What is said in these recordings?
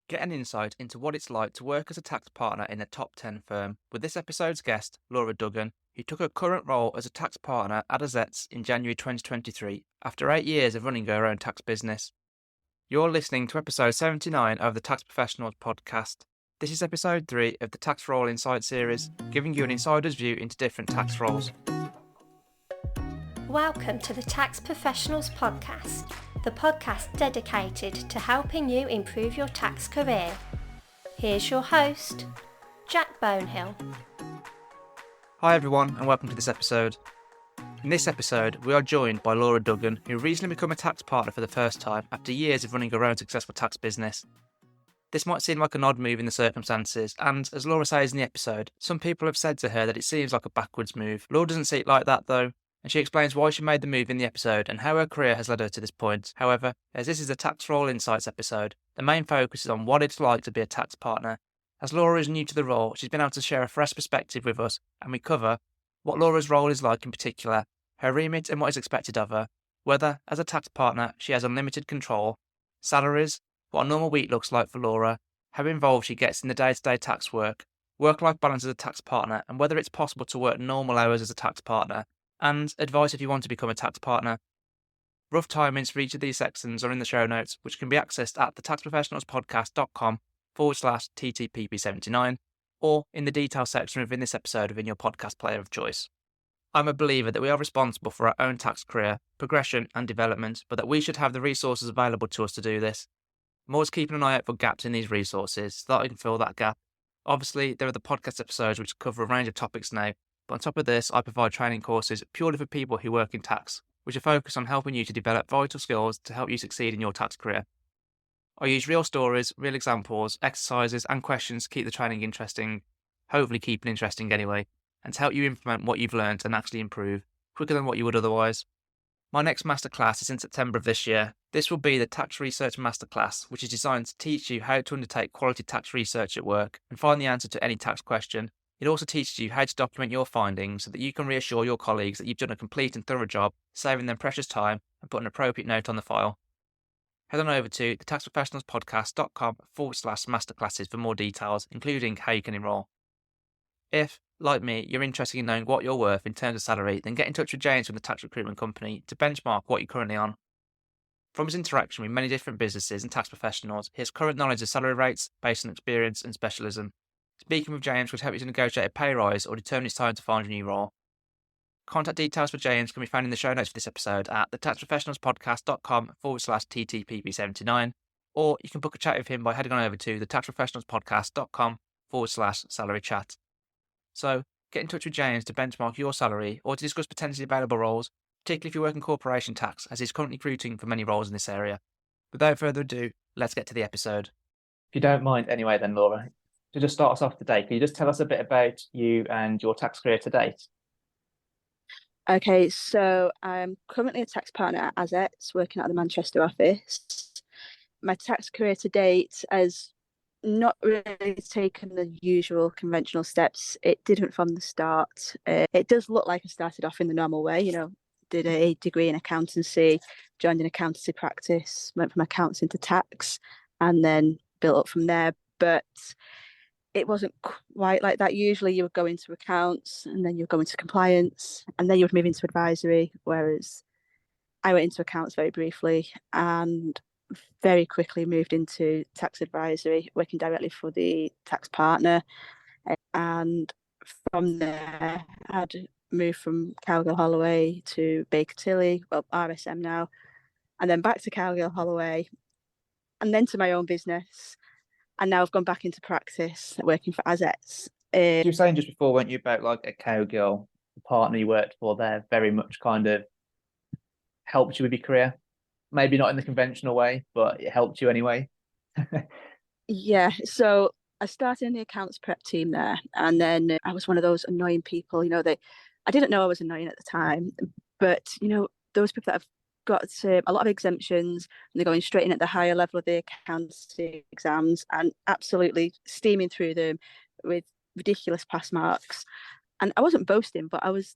Get an insight into what it's like to work as a tax partner in a top 10 firm with this episode's guest, Laura Duggan, who took her current role as a tax partner at Azets in January 2023 after 8 years of running her own tax business. You're listening to episode 79 of the Tax Professionals podcast. This is episode 3 of the Tax Role Insight series, giving you an insider's view into different tax roles. Welcome to the Tax Professionals podcast, the podcast dedicated to helping you improve your tax career. Here's your host, Jack Bonehill. Hi everyone, and welcome to this episode. In this episode, we are joined by Laura Duggan, who recently became a tax partner for the first time after years of running her own successful tax business. This might seem like an odd move in the circumstances, and as Laura says in the episode, some people have said to her that it seems like a backwards move. Laura doesn't see it like that though, and she explains why she made the move in the episode and how her career has led her to this point. However, as this is a Tax Role Insights episode, the main focus is on what it's like to be a tax partner. As Laura is new to the role, she's been able to share a fresh perspective with us, and we cover what Laura's role is like in particular, her remit and what is expected of her, whether, as a tax partner, she has unlimited control, salaries, what a normal week looks like for Laura, how involved she gets in the day-to-day tax work, work-life balance as a tax partner, and whether it's possible to work normal hours as a tax partner, and advice if you want to become a tax partner. Rough timings for each of these sections are in the show notes, which can be accessed at thetaxprofessionalspodcast.com/TTPP79 or in the details section within this episode within your podcast player of choice. I'm a believer that we are responsible for our own tax career, progression and development, but that we should have the resources available to us to do this. I'm always keeping an eye out for gaps in these resources so that I can fill that gap. Obviously, there are the podcast episodes which cover a range of topics now, but on top of this, I provide training courses purely for people who work in tax, which are focused on helping you to develop vital skills to help you succeed in your tax career. I use real stories, real examples, exercises and questions to keep the training interesting, hopefully keep it interesting anyway, and to help you implement what you've learned and actually improve quicker than what you would otherwise. My next masterclass is in September of this year. This will be the Tax Research Masterclass, which is designed to teach you how to undertake quality tax research at work and find the answer to any tax question. It also teaches you how to document your findings so that you can reassure your colleagues that you've done a complete and thorough job, saving them precious time and put an appropriate note on the file. Head on over to thetaxprofessionalspodcast.com/masterclasses for more details, including how you can enrol. If, like me, you're interested in knowing what you're worth in terms of salary, then get in touch with James from the tax recruitment company to benchmark what you're currently on. From his interaction with many different businesses and tax professionals, he has current knowledge of salary rates based on experience and specialism. Speaking with James could help you to negotiate a pay rise or determine it's time to find a new role. Contact details for James can be found in the show notes for this episode at thetaxprofessionalspodcast.com/TTPP79, or you can book a chat with him by heading on over to thetaxprofessionalspodcast.com/salary chat. So, get in touch with James to benchmark your salary or to discuss potentially available roles, particularly if you work in corporation tax, as he's currently recruiting for many roles in this area. Without further ado, let's get to the episode. If you don't mind anyway then, Laura, to just start us off today, can you just tell us a bit about you and your tax career to date? Okay, so I'm currently a tax partner at Azets, working at the Manchester office. My tax career to date has not really taken the usual conventional steps. It didn't from the start. It does look like I started off in the normal way, did a degree in accountancy, joined an accountancy practice, went from accounts into tax, and then built up from there. But it wasn't quite like that. Usually you would go into accounts and then you'd go into compliance and then you would move into advisory, whereas I went into accounts very briefly and very quickly moved into tax advisory, working directly for the tax partner. And from there, I'd moved from Cargill Holloway to Baker Tilly, well, RSM now, and then back to Cargill Holloway, and then to my own business. And now I've gone back into practice, working for Azets. You were saying just before, weren't you, about like a Cowgirl, the partner you worked for there, very much kind of helped you with your career? Maybe not in the conventional way, but it helped you anyway. Yeah, so I started in the accounts prep team there, and then I was one of those annoying people, I didn't know I was annoying at the time, but, those people that have got a lot of exemptions and they're going straight in at the higher level of the accountancy exams and absolutely steaming through them with ridiculous pass marks. And I wasn't boasting, but I was,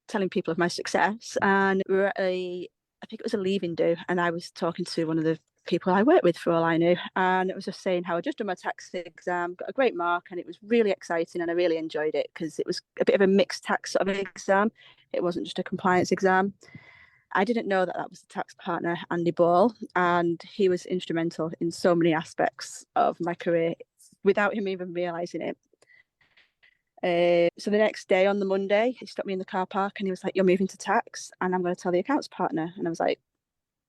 telling people of my success. And we were at I think it was a leaving do, and I was talking to one of the people I worked with for all I knew. And it was just saying how I just done my tax exam, got a great mark, and it was really exciting and I really enjoyed it because it was a bit of a mixed tax sort of exam. It wasn't just a compliance exam. I didn't know that that was the tax partner, Andy Ball, and he was instrumental in so many aspects of my career without him even realising it. So the next day on the Monday, he stopped me in the car park and he was like, "You're moving to tax and I'm going to tell the accounts partner." And I was like,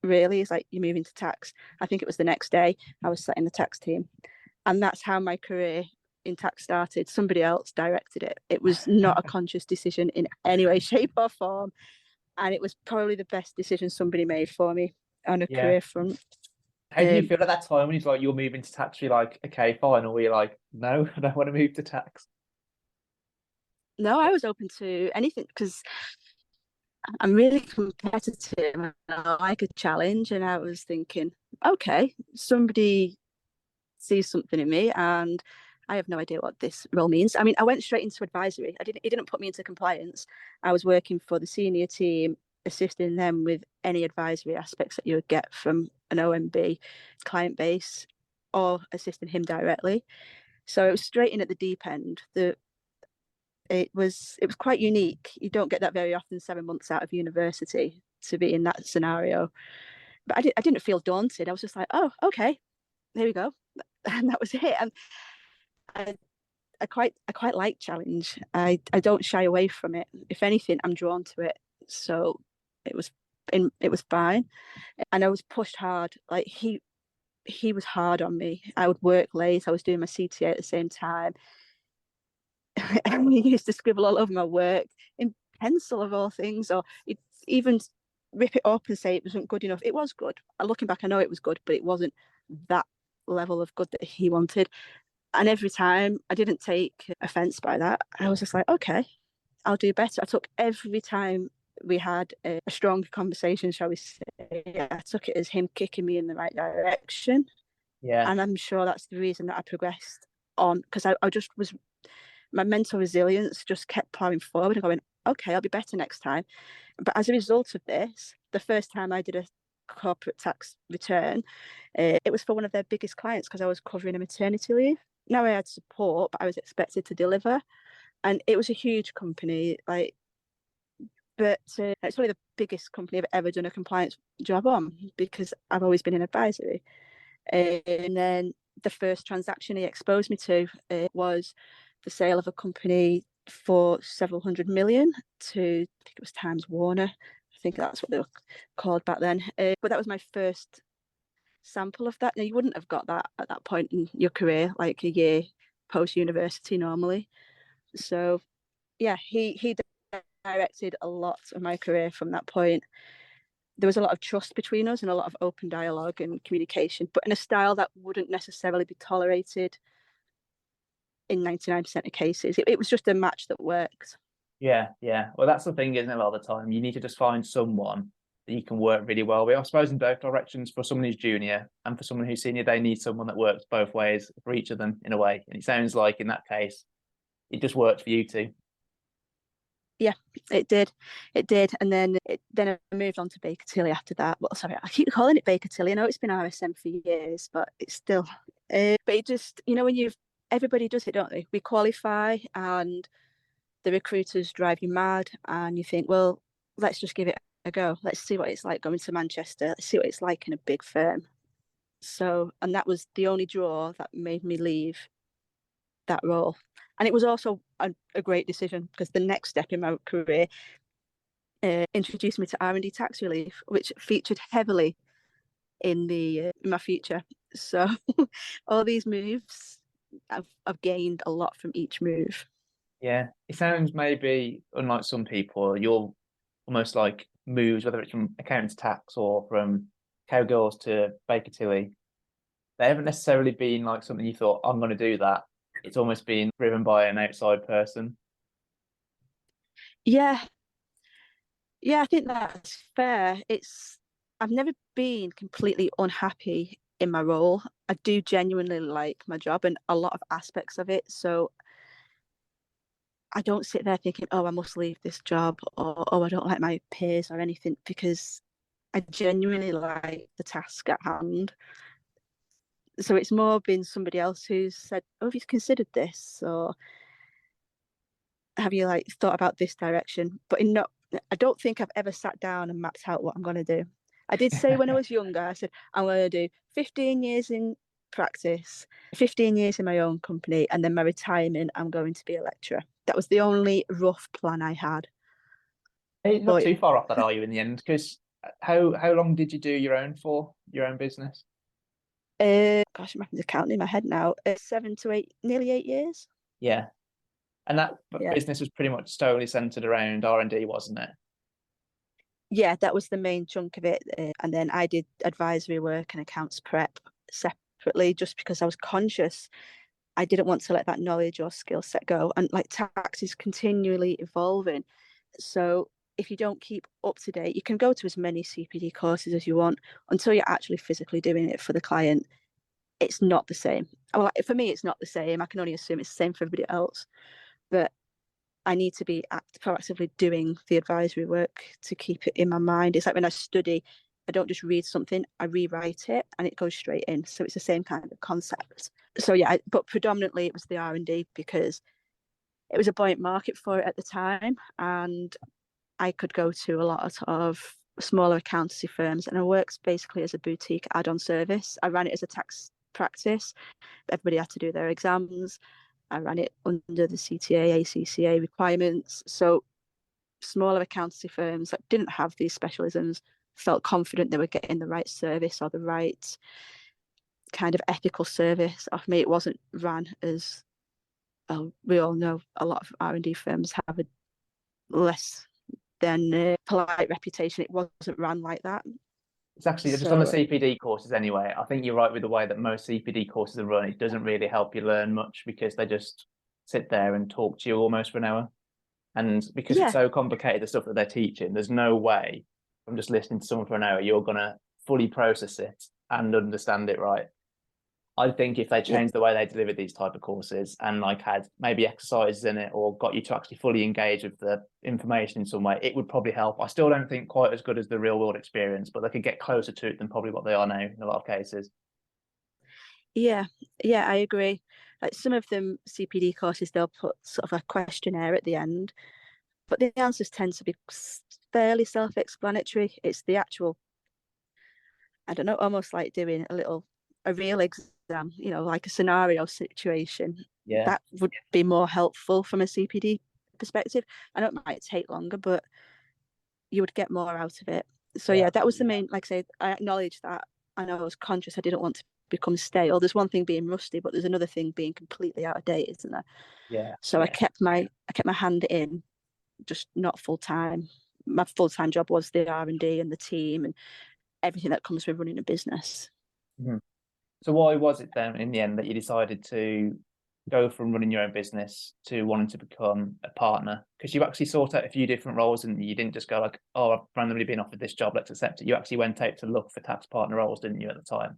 "Really?" He's like, "You're moving to tax." I think it was the next day I was sat in the tax team. And that's how my career in tax started. Somebody else directed it. It was not a conscious decision in any way, shape, or form. And it was probably the best decision somebody made for me on a Yeah. career front. How did you feel at that time when he's like, "You're moving to tax"? You're like, "Okay, fine," or were you like, "No, I don't want to move to tax"? No, I was open to anything because I'm really competitive and I like a challenge. And I was thinking, okay, somebody sees something in me and I have no idea what this role means. I mean, I went straight into advisory. It didn't put me into compliance. I was working for the senior team, assisting them with any advisory aspects that you would get from an OMB client base or assisting him directly. So it was straight in at the deep end. It was quite unique. You don't get that very often 7 months out of university to be in that scenario. But I didn't feel daunted. I was just like, oh, okay, here we go. And that was it. And I, I quite like challenge. I don't shy away from it. If anything, I'm drawn to it. So it was it was fine. And I was pushed hard. Like he was hard on me. I would work late. I was doing my CTA at the same time. And he used to scribble all over my work in pencil of all things, or he'd even rip it up and say it wasn't good enough. It was good. Looking back, I know it was good, but it wasn't that level of good that he wanted. And every time I didn't take offense by that. I was just like, okay, I'll do better. I took every time we had a strong conversation, shall we say, I took it as him kicking me in the right direction. Yeah. And I'm sure that's the reason that I progressed on, because I just was, my mental resilience just kept plowing forward and going, okay, I'll be better next time. But as a result of this, the first time I did a corporate tax return, it was for one of their biggest clients because I was covering a maternity leave. Now I had support, but I was expected to deliver. And it was a huge company, like, but it's probably the biggest company I've ever done a compliance job on because I've always been in advisory. And then the first transaction he exposed me to was the sale of a company for several hundred million to, I think it was Times Warner. I think that's what they were called back then. But that was my first sample of that. Now, you wouldn't have got that at that point in your career, like a year post university normally. So yeah, he directed a lot of my career from that point. There was a lot of trust between us and a lot of open dialogue and communication, but in a style that wouldn't necessarily be tolerated in 99% of cases. It was just a match that worked. Yeah, yeah. Well, that's the thing, isn't it? A lot of the time, you need to just find someone that you can work really well with. I suppose in both directions, for someone who's junior and for someone who's senior, they need someone that works both ways for each of them in a way. And it sounds like in that case, it just worked for you two. Yeah, it did. And then I moved on to Baker Tilly after that. Well, sorry, I keep calling it Baker Tilly. I know it's been RSM for years, but it's still. But it just, when everybody does it, don't they? We qualify and the recruiters drive you mad and you think, well, let's just give it a go. Let's see what it's like going to Manchester. Let's see what it's like in a big firm. So, and that was the only draw that made me leave that role. And it was also a great decision because the next step in my career introduced me to R&D tax relief, which featured heavily in in my future. So all these moves, I've gained a lot from each move. Yeah, it sounds maybe unlike some people, you're almost like moves, whether it's from accounts tax or from cowgirls to Baker Tilly. They haven't necessarily been like something you thought, I'm going to do that. It's almost been driven by an outside person. Yeah, yeah, I think that's fair. I've never been completely unhappy in my role. I do genuinely like my job and a lot of aspects of it. So I don't sit there thinking, oh, I must leave this job or oh, I don't like my peers or anything because I genuinely like the task at hand. So it's more been somebody else who's said, "Oh, have you considered this?" or "Have you like thought about this direction?" But I don't think I've ever sat down and mapped out what I'm going to do. I did say when I was younger, I said, I'm going to do 15 years in practice, 15 years in my own company, and then my retirement, I'm going to be a lecturer. That was the only rough plan I had. Hey, not too far off that, are you, in the end? Because how long did you do your own business? Gosh, I'm having to count in my head now. 7 to 8, nearly 8 years. Yeah. And that Yeah. business was pretty much solely centered around R&D, wasn't it? Yeah, that was the main chunk of it. And then I did advisory work and accounts prep separately, just because I was conscious I didn't want to let that knowledge or skill set go. And like tax is continually evolving. So if you don't keep up to date, you can go to as many CPD courses as you want until you're actually physically doing it for the client. It's not the same. Well, for me, it's not the same. I can only assume it's the same for everybody else. But I need to be proactively doing the advisory work to keep it in my mind. It's like when I study, I don't just read something, I rewrite it and it goes straight in. So it's the same kind of concept. So yeah, but predominantly it was the R&D because it was a buoyant market for it at the time, and I could go to a lot of smaller accountancy firms, and I worked basically as a boutique add-on service. I ran it as a tax practice. Everybody had to do their exams. I ran it under the CTA, ACCA requirements. So smaller accountancy firms that didn't have these specialisms felt confident they were getting the right service or the right kind of ethical service off me. It wasn't ran as, well, we all know a lot of R&D firms have a less than polite reputation. It wasn't ran like that. It's actually just on the CPD courses anyway. I think you're right with the way that most CPD courses are run. It doesn't really help you learn much because they just sit there and talk to you almost for an hour. And because it's so complicated, the stuff that they're teaching, there's no way from just listening to someone for an hour, you're going to fully process it and understand it right. I think if they changed the way they delivered these type of courses and like had maybe exercises in it or got you to actually fully engage with the information in some way, it would probably help. I still don't think quite as good as the real world experience, but they could get closer to it than probably what they are now in a lot of cases. Yeah, I agree. Like some of them CPD courses, they'll put sort of a questionnaire at the end, but the answers tend to be fairly self-explanatory. It's the actual, I don't know, almost like doing a real exam, like a scenario situation. Yeah. That would be more helpful from a CPD perspective. I know it might take longer, but you would get more out of it. So yeah, that was the main, like I say, I acknowledge that. I know I was conscious I didn't want to become stale. There's one thing being rusty, but there's another thing being completely out of date, isn't there? Yeah. So I kept my hand in, just not full time. My full time job was the R&D and the team and everything that comes with running a business. Mm-hmm. So why was it then in the end that you decided to go from running your own business to wanting to become a partner? Because you actually sought out a few different roles and you didn't just go like, oh, I've randomly been offered this job, let's accept it. You actually went out to look for tax partner roles, didn't you, at the time?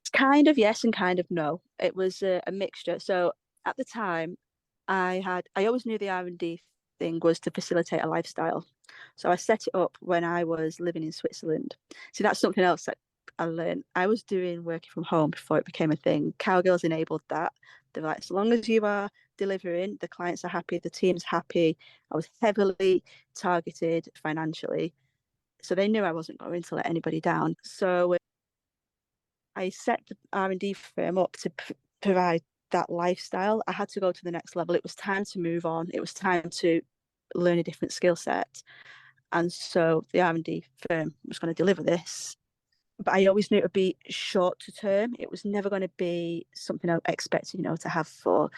It's kind of yes and kind of no. It was a mixture. So at the time, I always knew the R&D thing was to facilitate a lifestyle. So I set it up when I was living in Switzerland. So that's something else that I learned. I was doing working from home before it became a thing. Cowgirls enabled that. They're like, so long as you are delivering, the clients are happy, the team's happy. I was heavily targeted financially. So they knew I wasn't going to let anybody down. So I set the R&D firm up to provide that lifestyle. I had to go to the next level. It was time to move on. It was time to learn a different skill set. And so the R&D firm was going to deliver this. But I always knew it would be short term. It was never going to be something I expected, to have for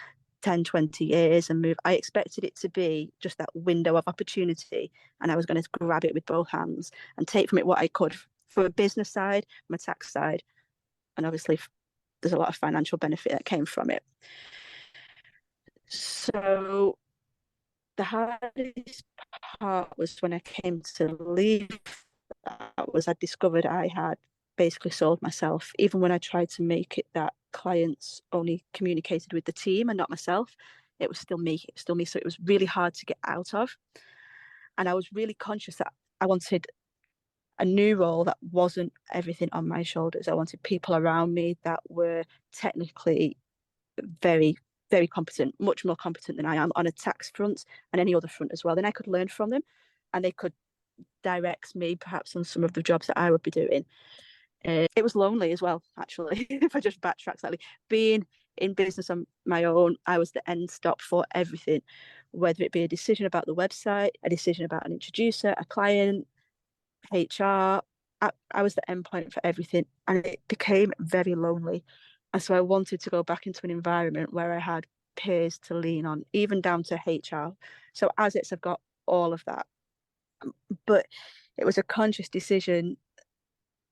10, 20 years and move. I expected it to be just that window of opportunity. And I was going to grab it with both hands and take from it what I could for a business side, my tax side. And obviously there's a lot of financial benefit that came from it. So the hardest part was when I came to leave. That was I discovered I had basically sold myself. Even when I tried to make it that clients only communicated with the team and not myself, it was still me. So it was really hard to get out of. And I was really conscious that I wanted a new role that wasn't everything on my shoulders. I wanted people around me that were technically very, very competent, much more competent than I am on a tax front and any other front as well. Then I could learn from them and they could direct me perhaps on some of the jobs that I would be doing. It was lonely as well, actually, if I just backtrack slightly. Being in business on my own, I was the end stop for everything, whether it be a decision about the website, a decision about an introducer, a client, HR. I was the end point for everything, and it became very lonely. And so I wanted to go back into an environment where I had peers to lean on, even down to HR. So Azets have got all of that. But it was a conscious decision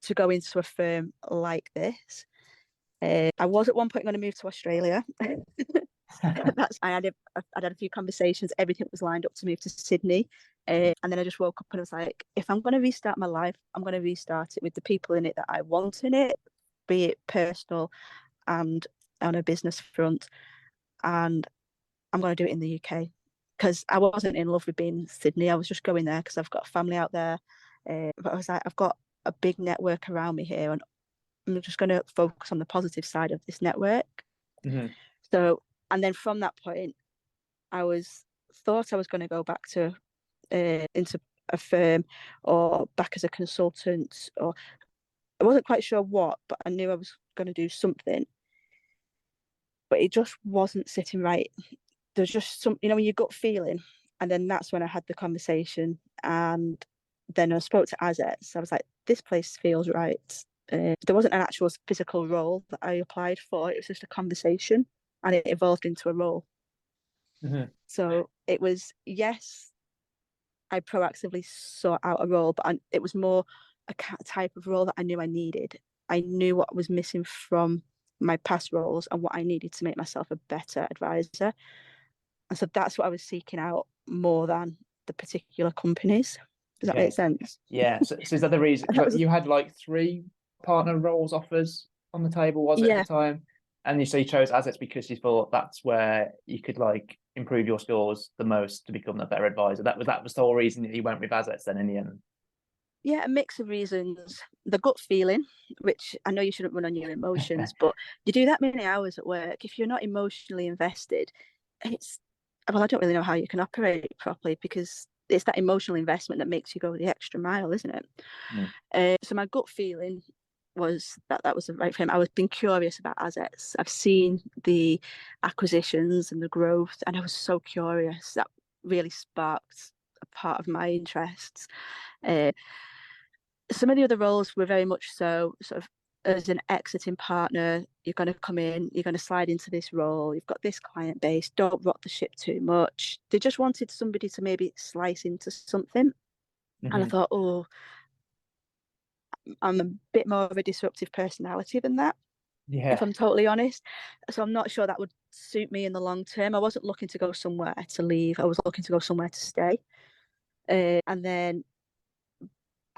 to go into a firm like this. I was at one point going to move to Australia. I had a few conversations. Everything was lined up to move to Sydney. And then I just woke up and I was like, if I'm going to restart my life, I'm going to restart it with the people in it that I want in it, be it personal and on a business front. And I'm going to do it in the UK because I wasn't in love with being in Sydney. I was just going there because I've got a family out there. But I was like, I've got a big network around me here and I'm just going to focus on the positive side of this network. Mm-hmm. So, and then from that point, I thought I was going to go back to into a firm or back as a consultant, or I wasn't quite sure what, but I knew I was going to do something. But it just wasn't sitting right. There's just some, when your gut feeling, and then that's when I had the conversation, and then I spoke to Azets. I was like, this place feels right. There wasn't an actual physical role that I applied for. It was just a conversation, and it evolved into a role. Mm-hmm. So it was, yes, I proactively sought out a role, but it was more a type of role that I knew I needed. I knew what was missing from my past roles and what I needed to make myself a better advisor. And so that's what I was seeking out more than the particular companies. Does that make sense? Yeah. So is that the reason? Because you had like 3 partner roles offers on the table, was it, at the time? And you chose Azets because you thought that's where you could like improve your scores the most to become a better advisor. That was the whole reason that you went with Azets then in the end. Yeah, a mix of reasons. The gut feeling, which I know you shouldn't run on your emotions, but you do that many hours at work. If you're not emotionally invested, I don't really know how you can operate properly because it's that emotional investment that makes you go the extra mile, isn't it? Mm. So my gut feeling was that was the right for him. I was being curious about Azets. I've seen the acquisitions and the growth, and I was so curious. That really sparked a part of my interests. Some of the other roles were very much so sort of as an exiting partner, you're going to come in, you're going to slide into this role, you've got this client base, don't rock the ship too much. They just wanted somebody to maybe slice into something. Mm-hmm. And I thought, I'm a bit more of a disruptive personality than that, if I'm totally honest. So I'm not sure that would suit me in the long term. I wasn't looking to go somewhere to leave. I was looking to go somewhere to stay. And then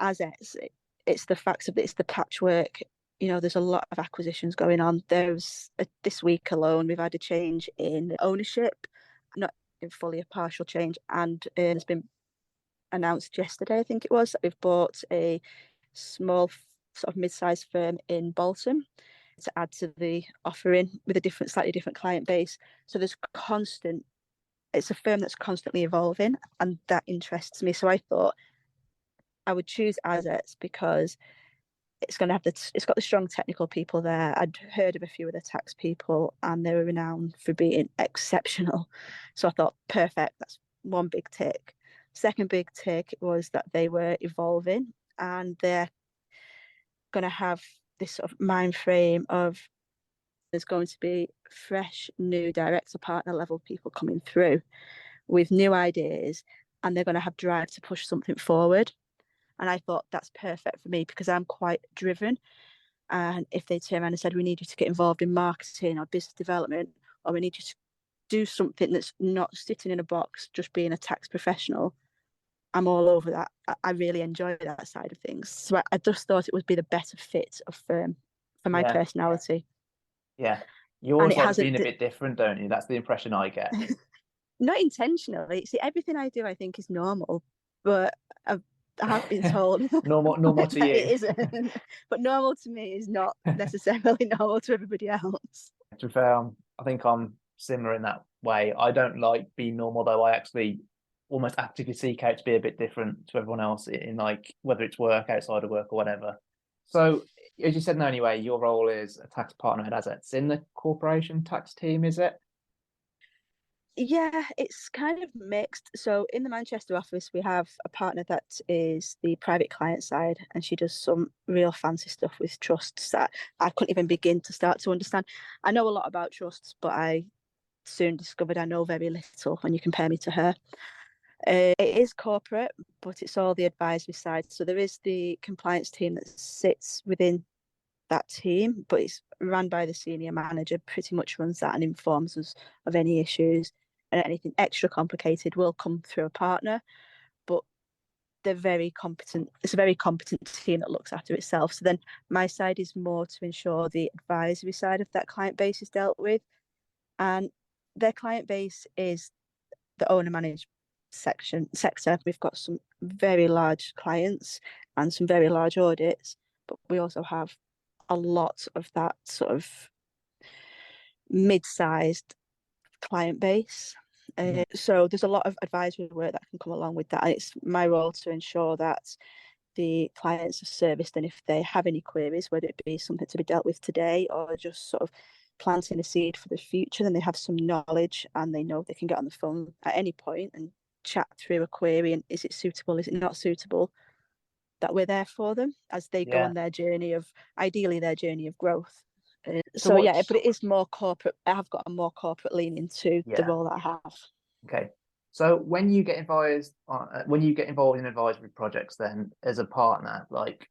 Azets, it's the facts of it, it's the patchwork. There's a lot of acquisitions going on. This week alone, we've had a change in ownership, not in fully a partial change, and it's been announced yesterday, I think it was, that we've bought a small sort of mid-sized firm in Bolton to add to the offering with a slightly different client base. So it's a firm that's constantly evolving, and that interests me. So I thought I would choose Azets because it's got the strong technical people there. I'd heard of a few of the tax people and they were renowned for being exceptional. So I thought, perfect, that's one big tick. Second big tick was that they were evolving and they're going to have this sort of mind frame of there's going to be fresh, new director partner level people coming through with new ideas and they're going to have drive to push something forward. And I thought that's perfect for me because I'm quite driven. And if they turn around and said, we need you to get involved in marketing or business development, or we need you to do something that's not sitting in a box, just being a tax professional, I'm all over that. I really enjoy that side of things. So I just thought it would be the better fit of firm for my personality. Yeah. You always like being a bit different, don't you? That's the impression I get. Not intentionally. See, everything I do, I think, is normal. But I have been told. Normal to you. It isn't. But normal to me is not necessarily normal to everybody else. To be fair, I think I'm similar in that way. I don't like being normal, though. I actually almost actively seek out to be a bit different to everyone else in like whether it's work, outside of work, or whatever. So, as you said, no, anyway, your role is a tax partner at Azets in the corporation tax team, is it? Yeah, it's kind of mixed. So in the Manchester office, we have a partner that is the private client side, and she does some real fancy stuff with trusts that I couldn't even begin to start to understand. I know a lot about trusts, but I soon discovered I know very little when you compare me to her. It is corporate, but it's all the advisory side. So there is the compliance team that sits within that team, but it's run by the senior manager, pretty much runs that and informs us of any issues. And anything extra complicated will come through a partner, but they're very competent. It's a very competent team that looks after itself. So then my side is more to ensure the advisory side of that client base is dealt with. And their client base is the owner managed sector. We've got some very large clients and some very large audits, but we also have a lot of that sort of mid-sized client base. So there's a lot of advisory work that can come along with that. And it's my role to ensure that the clients are serviced, and if they have any queries, whether it be something to be dealt with today or just sort of planting a seed for the future, then they have some knowledge and they know they can get on the phone at any point and chat through a query and is it suitable, is it not suitable, that we're there for them as they go on their journey of, ideally their journey of growth. So yeah, but it is more corporate. I have got a more corporate lean into the role that I have. Okay. So when you get involved in advisory projects, then as a partner, like,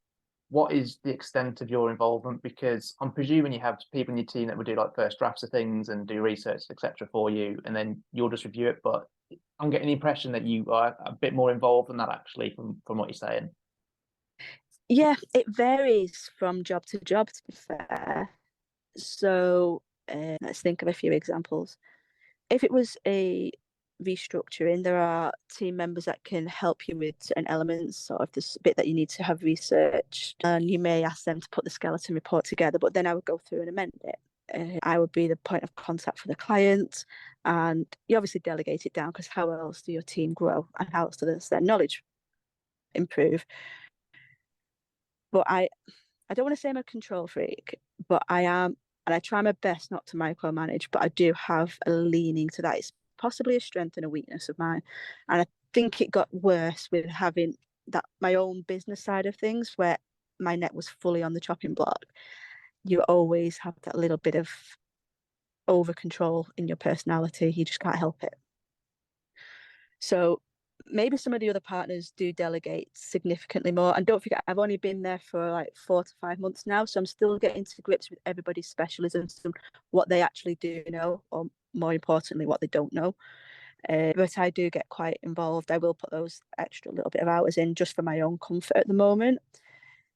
what is the extent of your involvement? Because I'm presuming you have people in your team that will do like first drafts of things and do research, etc., for you, and then you'll just review it. But I'm getting the impression that you are a bit more involved than that, actually, from what you're saying. Yeah, it varies from job to job, to be fair. So let's think of a few examples. If it was a restructuring, there are team members that can help you with certain elements. So if there's a bit that you need to have researched, and you may ask them to put the skeleton report together, but then I would go through and amend it. I would be the point of contact for the client, and you obviously delegate it down, because how else do your team grow and how else does their knowledge improve? But I don't want to say I'm a control freak, but I am, and I try my best not to micromanage, but I do have a leaning to that. It's possibly a strength and a weakness of mine. And I think it got worse with having that my own business side of things, where my net was fully on the chopping block. You always have that little bit of over control in your personality. You just can't help it. So maybe some of the other partners do delegate significantly more. And don't forget, I've only been there for like 4 to 5 months now, so I'm still getting to grips with everybody's specialisms and what they actually do know, or more importantly, what they don't know. But I do get quite involved. I will put those extra little bit of hours in just for my own comfort at the moment.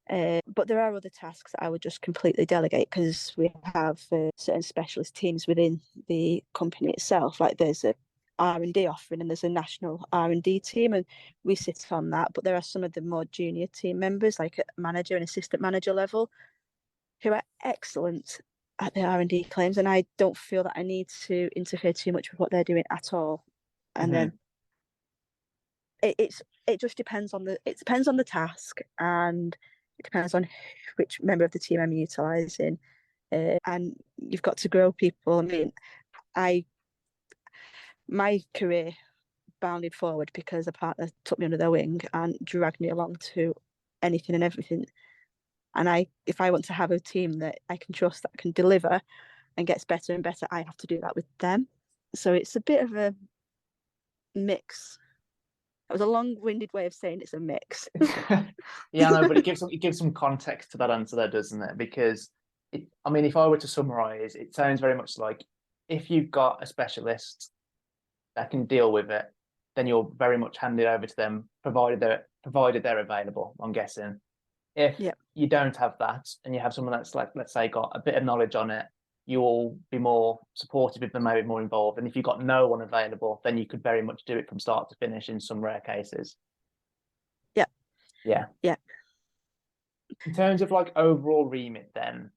But there are other tasks that I would just completely delegate, because we have certain specialist teams within the company itself. Like there's a R&D offering and there's a national R&D team, and we sit on that. But there are some of the more junior team members, like at manager and assistant manager level, who are excellent at the R&D claims, and I don't feel that I need to interfere too much with what they're doing at all. And then it just depends on the task, and it depends on which member of the team I'm utilising. And you've got to grow people. I mean, my career bounded forward because a partner took me under their wing and dragged me along to anything and everything. And if I want to have a team that I can trust, that can deliver and gets better and better, I have to do that with them. So it's a bit of a mix. That was a long-winded way of saying it's a mix. Yeah, I know, but it gives some context to that answer there, doesn't it? Because I mean, if I were to summarize, it sounds very much like if you've got a specialist that can deal with it, then you're very much handed over to them, provided they're available, I'm guessing. If you don't have that and you have someone that's, like, let's say, got a bit of knowledge on it, you'll be more supportive of them, maybe more involved. And if you've got no one available, then you could very much do it from start to finish in some rare cases. Yeah. Yeah. Yeah. In terms of like overall remit then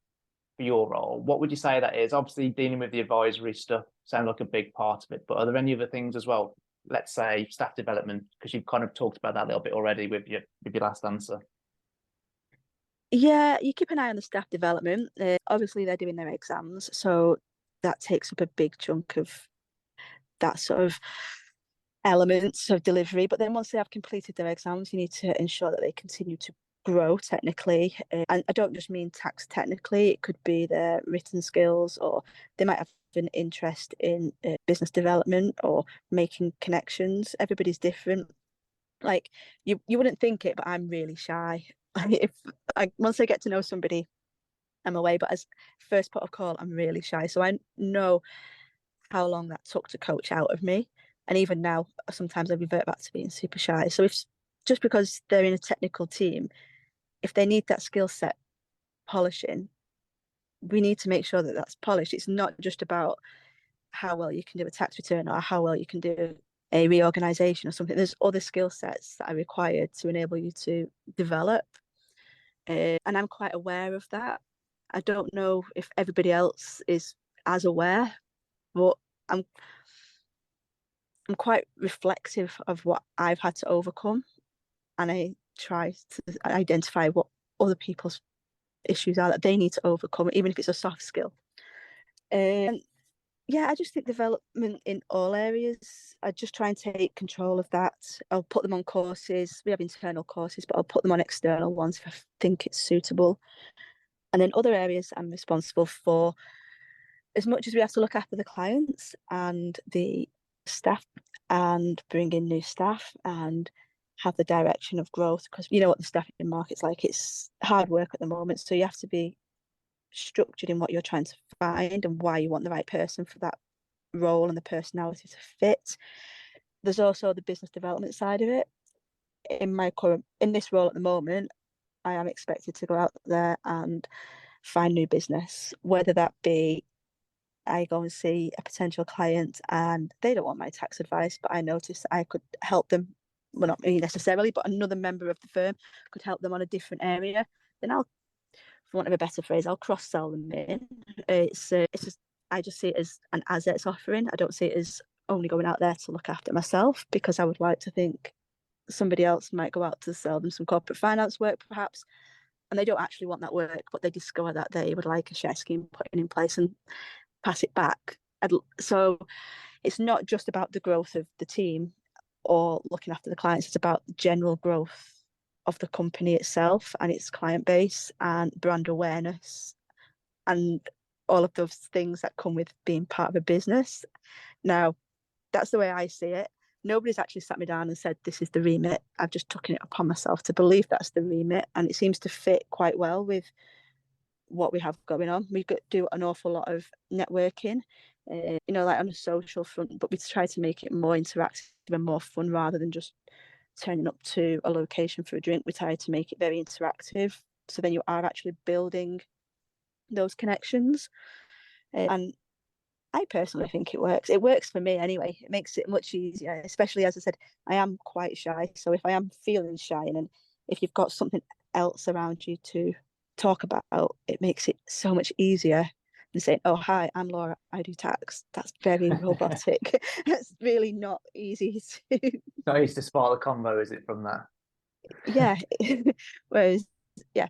for your role, what would you say that is? Obviously dealing with the advisory stuff sounds like a big part of it, but are there any other things as well? Let's say staff development, because you've kind of talked about that a little bit already with your last answer. Yeah, you keep an eye on the staff development. Obviously, they're doing their exams, so that takes up a big chunk of that sort of elements of delivery. But then once they have completed their exams, you need to ensure that they continue to grow technically. And I don't just mean tax technically, it could be their written skills, or they might have an interest in business development or making connections. Everybody's different. Like you wouldn't think it, but I'm really shy. If once I get to know somebody, I'm away. But as first port of call, I'm really shy. So I know how long that took to coach out of me. And even now, sometimes I revert back to being super shy. So if just because they're in a technical team, if they need that skill set polishing, we need to make sure that that's polished. It's not just about how well you can do a tax return or how well you can do a reorganization or something. There's other skill sets that are required to enable you to develop. And I'm quite aware of that. I don't know if everybody else is as aware, but I'm quite reflective of what I've had to overcome, and I try to identify what other people's issues are that they need to overcome, even if it's a soft skill. And yeah, I just think development in all areas. I just try and take control of that. I'll put them on courses. We have internal courses, but I'll put them on external ones if I think it's suitable. And then other areas I'm responsible for, as much as we have to look after the clients and the staff and bring in new staff and have the direction of growth, because you know what the staffing market's like, it's hard work at the moment. So you have to be structured in what you're trying to find and why you want the right person for that role and the personality to fit. There's also the business development side of it. In this role at the moment, I am expected to go out there and find new business, whether that be I go and see a potential client and they don't want my tax advice, but I notice I could help them. Well, not me necessarily, but another member of the firm could help them on a different area. Then I'll, for want of a better phrase, I'll cross sell them in. It's just I just see it as an Azets offering. I don't see it as only going out there to look after myself, because I would like to think somebody else might go out to sell them some corporate finance work, perhaps, and they don't actually want that work, but they discover that they would like a share scheme put in place and pass it back. So it's not just about the growth of the team or looking after the clients, it's about the general growth of the company itself and its client base and brand awareness and all of those things that come with being part of a business. Now, that's the way I see it. Nobody's actually sat me down and said, this is the remit. I've just taken it upon myself to believe that's the remit. And it seems to fit quite well with what we have going on. We do an awful lot of networking, like on a social front, but we try to make it more interactive and more fun rather than just turning up to a location for a drink. We try to make it very interactive. So then you are actually building those connections. And I personally think it works. It works for me anyway. It makes it much easier, especially as I said, I am quite shy. So if I am feeling shy, and if you've got something else around you to talk about, it makes it so much easier than saying, oh, hi, I'm Laura, I do tax. That's very robotic. That's really not easy to. Not easy to spark the convo, is it, from that? Yeah. Whereas, yeah,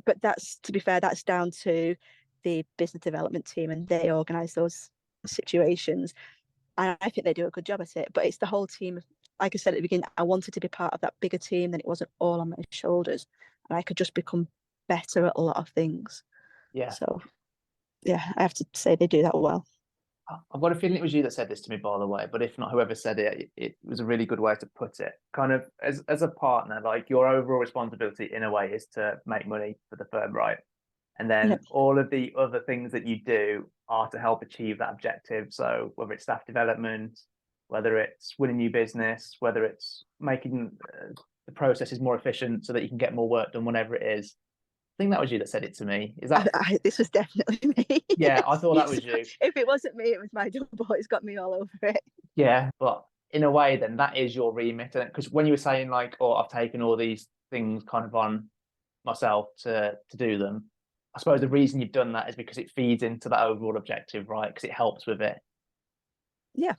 but that's, to be fair, that's down to the business development team, and they organise those situations. And I think they do a good job at it. But it's the whole team. Like I said at the beginning, I wanted to be part of that bigger team, then it wasn't all on my shoulders. And I could just become better at a lot of things. Yeah. So, yeah, I have to say they do that well. I've got a feeling it was you that said this to me, by the way, but if not, whoever said it, it was a really good way to put it. Kind of as a partner, like your overall responsibility in a way is to make money for the firm, right? And then all of the other things that you do are to help achieve that objective. So whether it's staff development, whether it's winning new business, whether it's making the processes more efficient so that you can get more work done, whatever it is. I think that was you that said it to me. Is that? This was definitely me. Yeah, I thought that was you. If it wasn't me, it was my double. It's got me all over it. Yeah, but in a way, then that is your remit. Because when you were saying like, "Oh, I've taken all these things kind of on myself to do them. I suppose the reason you've done that is because it feeds into that overall objective, right? Because it helps with it. Yeah.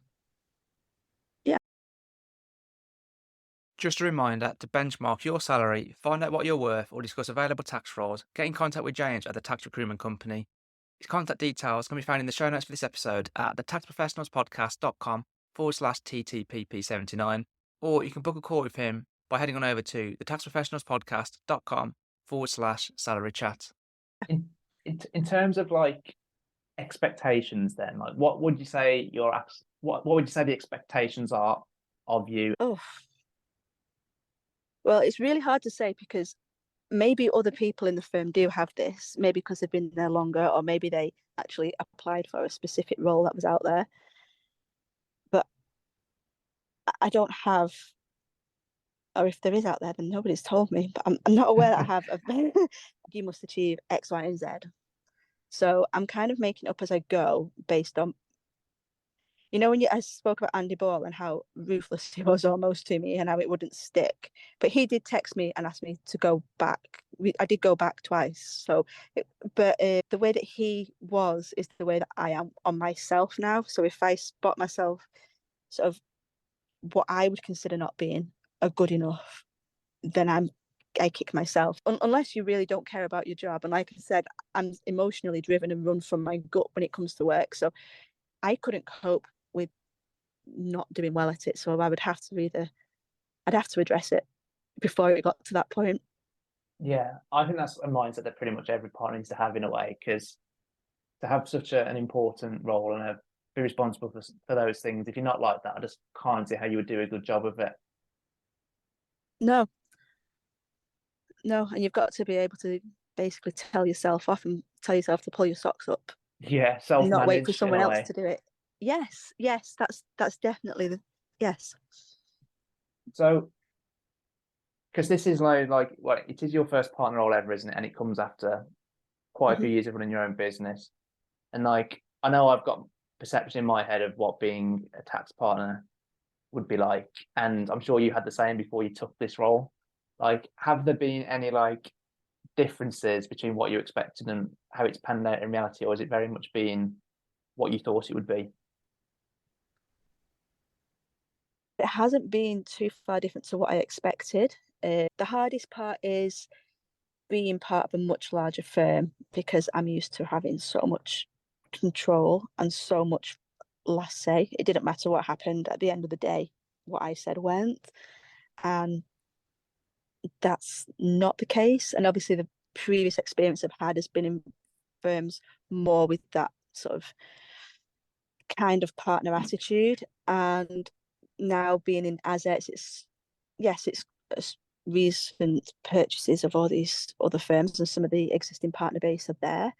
Just a reminder to benchmark your salary, find out what you're worth, or discuss available tax roles. Get in contact with James at the Tax Recruitment Company. His contact details can be found in the show notes for this episode at thetaxprofessionalspodcast.com/TTPP79, or you can book a call with him by heading on over to thetaxprofessionalspodcast.com/salary chat. In terms of like expectations, then, like what would you say what would you say the expectations are of you? Oh, well, it's really hard to say because maybe other people in the firm do have this, maybe because they've been there longer, or maybe they actually applied for a specific role that was out there. But I don't have, or if there is out there, then nobody's told me. But I'm not aware that I have you must achieve X, Y, and Z. So I'm kind of making it up as I go based on, when I spoke about Andy Ball and how ruthless he was almost to me and how it wouldn't stick. But he did text me and ask me to go back. I did go back twice. But the way that he was is the way that I am on myself now. So if I spot myself sort of what I would consider not being a good enough, then I kick myself. Unless you really don't care about your job. And like I said, I'm emotionally driven and run from my gut when it comes to work. So I couldn't cope with not doing well at it. So I'd have to address it before it got to that point. Yeah, I think that's a mindset that pretty much every partner needs to have in a way, because to have such an important role and be responsible for those things, if you're not like that, I just can't see how you would do a good job of it. No, and you've got to be able to basically tell yourself off and tell yourself to pull your socks up. Yeah, self-managed, not wait for someone in a else way. to do it. Yes, that's definitely yes. So, because this is like well, it is your first partner role ever, isn't it? And it comes after quite a few years of running your own business. And like, I know I've got perception in my head of what being a tax partner would be like, and I'm sure you had the same before you took this role. Like, have there been any like differences between what you expected and how it's panned out in reality, or is it very much been what you thought it would be? It hasn't been too far different to what I expected. The hardest part is being part of a much larger firm because I'm used to having so much control and so much last say. It didn't matter what happened at the end of the day, what I said went. And that's not the case. And obviously the previous experience I've had has been in firms more with that sort of kind of partner attitude. And now being in Azets, it's recent purchases of all these other firms and some of the existing partner base are there.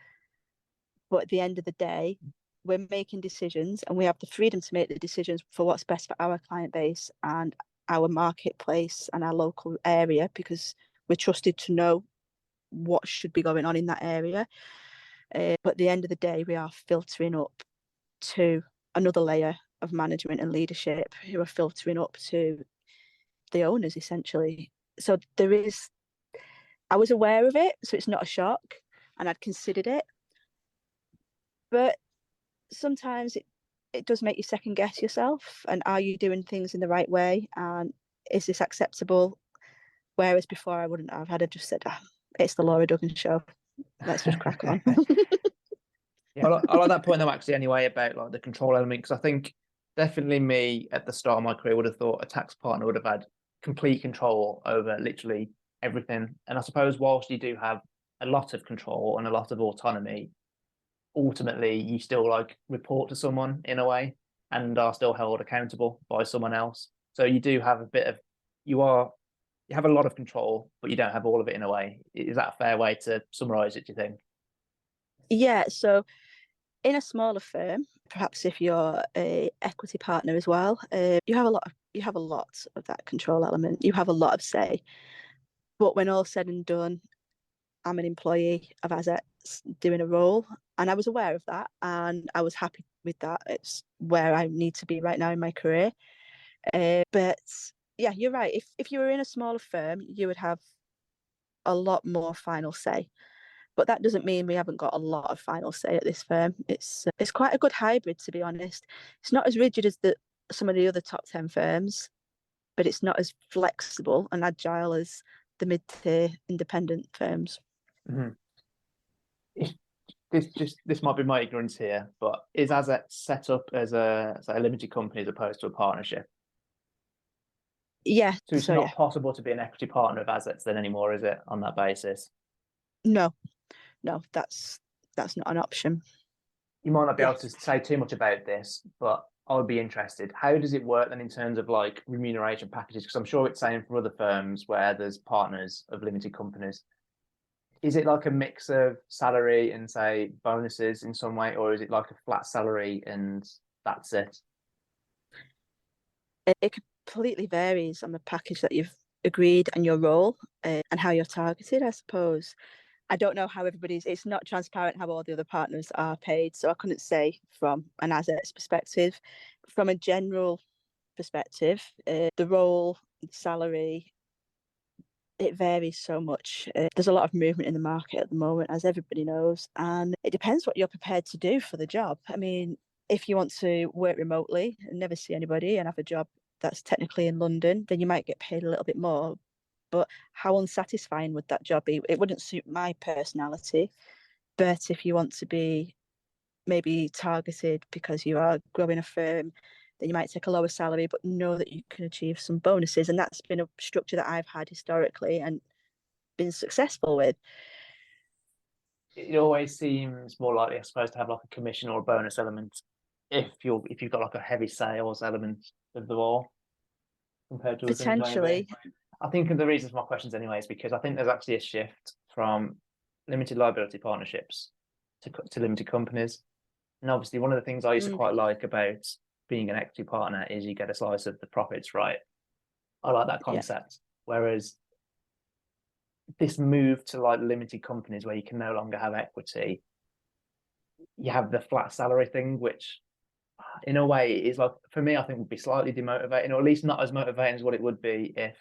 But at the end of the day, we're making decisions and we have the freedom to make the decisions for what's best for our client base and our marketplace and our local area because we're trusted to know what should be going on in that area. But at the end of the day, we are filtering up to another layer of management and leadership who are filtering up to the owners, essentially. So I was aware of it, so it's not a shock, and I'd considered it. But sometimes it does make you second guess yourself, and are you doing things in the right way? And is this acceptable? Whereas before I wouldn't have. I'd have just said, it's the Laura Duggan show. Let's just crack on. Yeah, I like that point though, actually, anyway, about like the control element, because I think definitely me at the start of my career would have thought a tax partner would have had complete control over literally everything. And I suppose whilst you do have a lot of control and a lot of autonomy, ultimately you still like report to someone in a way and are still held accountable by someone else. So you do have you have a lot of control, but you don't have all of it in a way. Is that a fair way to summarize it, do you think? Yeah, so in a smaller firm, perhaps if you're a equity partner as well, you have a lot of that control element. You have a lot of say. But when all said and done, I'm an employee of Azets doing a role, and I was aware of that, and I was happy with that. It's where I need to be right now in my career. But yeah, you're right. If you were in a smaller firm, you would have a lot more final say. But that doesn't mean we haven't got a lot of final say at this firm. It's quite a good hybrid, to be honest. It's not as rigid as some of the other top 10 firms, but it's not as flexible and agile as the mid-tier independent firms. Mm-hmm. This might be my ignorance here, but is Azets set up as a limited company as opposed to a partnership? Yeah. So it's not possible to be an equity partner of Azets then anymore, is it, on that basis? No, that's not an option. You might not be able to say too much about this, but I would be interested. How does it work then in terms of like remuneration packages? Because I'm sure it's same for other firms where there's partners of limited companies. Is it like a mix of salary and say bonuses in some way, or is it like a flat salary and that's it? It completely varies on the package that you've agreed and your role and how you're targeted, I suppose. I don't know how it's not transparent how all the other partners are paid. So I couldn't say from an Azets perspective. From a general perspective, the role, salary, it varies so much. There's a lot of movement in the market at the moment, as everybody knows, and it depends what you're prepared to do for the job. I mean, if you want to work remotely and never see anybody and have a job that's technically in London, then you might get paid a little bit more. But how unsatisfying would that job be? It wouldn't suit my personality. But if you want to be maybe targeted because you are growing a firm, then you might take a lower salary, but know that you can achieve some bonuses. And that's been a structure that I've had historically and been successful with. It always seems more likely, I suppose, to have like a commission or a bonus element if you've got like a heavy sales element of the role compared to potentially. I think the reason for my questions anyway is because I think there's actually a shift from limited liability partnerships to limited companies. And obviously one of the things I used to quite like about being an equity partner is you get a slice of the profits, right? I like that concept. Whereas this move to like limited companies where you can no longer have equity, you have the flat salary thing, which in a way is like, for me, I think would be slightly demotivating, or at least not as motivating as what it would be if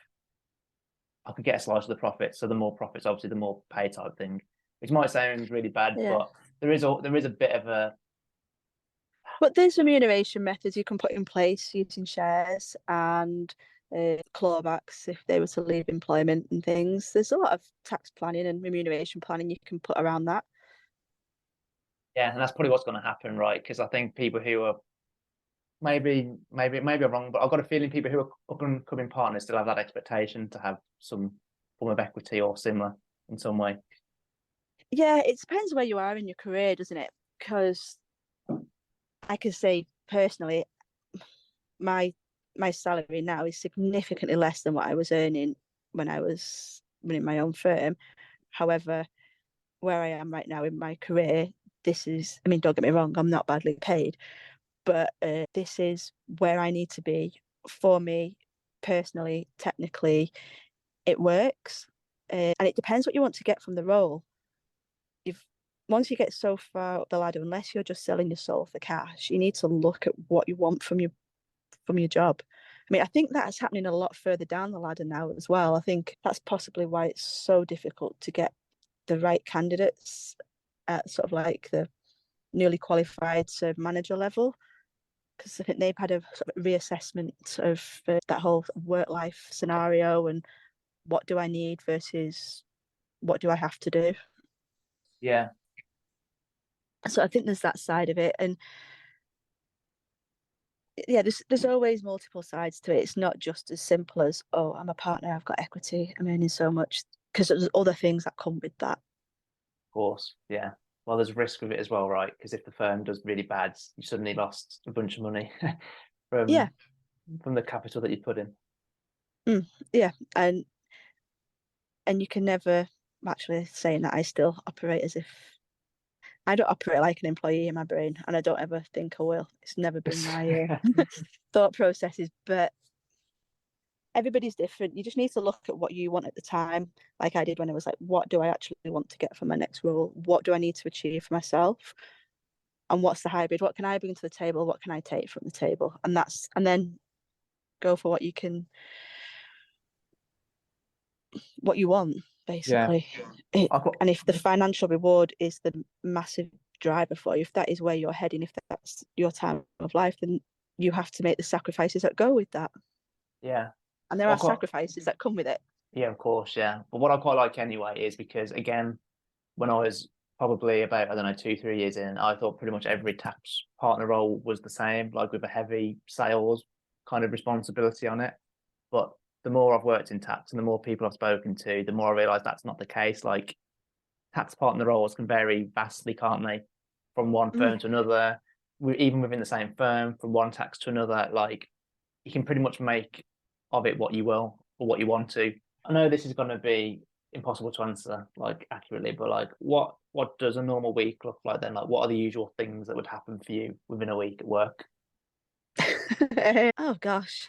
I could get a slice of the profits. So the more profits, obviously, the more pay type thing, which might sound really bad, but there is a bit of a. But there's remuneration methods you can put in place using shares and clawbacks if they were to leave employment and things. There's a lot of tax planning and remuneration planning you can put around that. Yeah, and that's probably what's going to happen, right? Because I think people who are maybe I'm wrong, but I've got a feeling people who are upcoming partners still have that expectation to have some form of equity or similar in some way. Yeah, it depends where you are in your career, doesn't it? Because I can say personally, my salary now is significantly less than what I was earning when I was running my own firm. However, where I am right now in my career, this is, I mean, don't get me wrong, I'm not badly paid, but this is where I need to be for me personally, technically, it works. And it depends what you want to get from the role. Once you get so far up the ladder, unless you're just selling your soul for cash, you need to look at what you want from your job. I mean, I think that's happening a lot further down the ladder now as well. I think that's possibly why it's so difficult to get the right candidates at sort of like the newly qualified serve manager level, because I think they've had a sort of reassessment of that whole work-life scenario and what do I need versus what do I have to do. Yeah. So I think there's that side of it, and yeah, there's always multiple sides to it. It's not just as simple as, oh, I'm a partner, I've got equity, I'm earning so much, because there's other things that come with that. Of course, yeah. Well, there's risk with it as well, right? Because if the firm does really bad, you suddenly lost a bunch of money from the capital that you put in. Yeah, and you can never, actually saying that, I still operate as if I don't operate like an employee in my brain, and I don't ever think I will. It's never been my thought processes, but everybody's different. You just need to look at what you want at the time, like I did when I was like, what do I actually want to get from my next role? What do I need to achieve for myself? And what's the hybrid? What can I bring to the table? What can I take from the table? And then go for what you want. basically. And if the financial reward is the massive driver for you, if that is where you're heading, if that's your time of life, then you have to make the sacrifices that go with that. Yeah. And there are sacrifices that come with it. Yeah, of course, yeah. But what I quite like anyway is because, again, when I was probably about, I don't know, 2-3 years in, I thought pretty much every tax partner role was the same, like with a heavy sales kind of responsibility on it. But the more I've worked in tax and the more people I've spoken to, the more I realise that's not the case. Like, tax partner roles can vary vastly, can't they? From one firm to another, even within the same firm, from one tax to another. Like, you can pretty much make of it what you will or what you want to. I know this is going to be impossible to answer like accurately, but like what does a normal week look like then? Like, what are the usual things that would happen for you within a week at work? Oh gosh,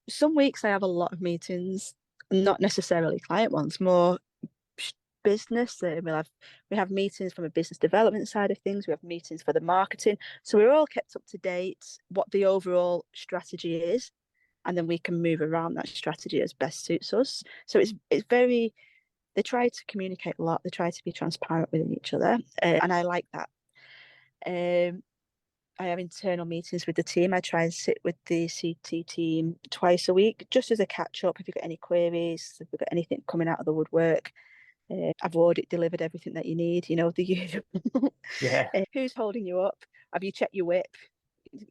some weeks I have a lot of meetings, not necessarily client ones, more business. We have meetings from a business development side of things. We have meetings for the marketing, so we're all kept up to date what the overall strategy is, and then we can move around that strategy as best suits us. So it's very, they try to communicate a lot, they try to be transparent with each other, and I like that. I have internal meetings with the team. I try and sit with the CT team twice a week, just as a catch up. If you've got any queries, if you've got anything coming out of the woodwork, I've audit delivered everything that you need, the usual. Yeah. Who's holding you up? Have you checked your whip?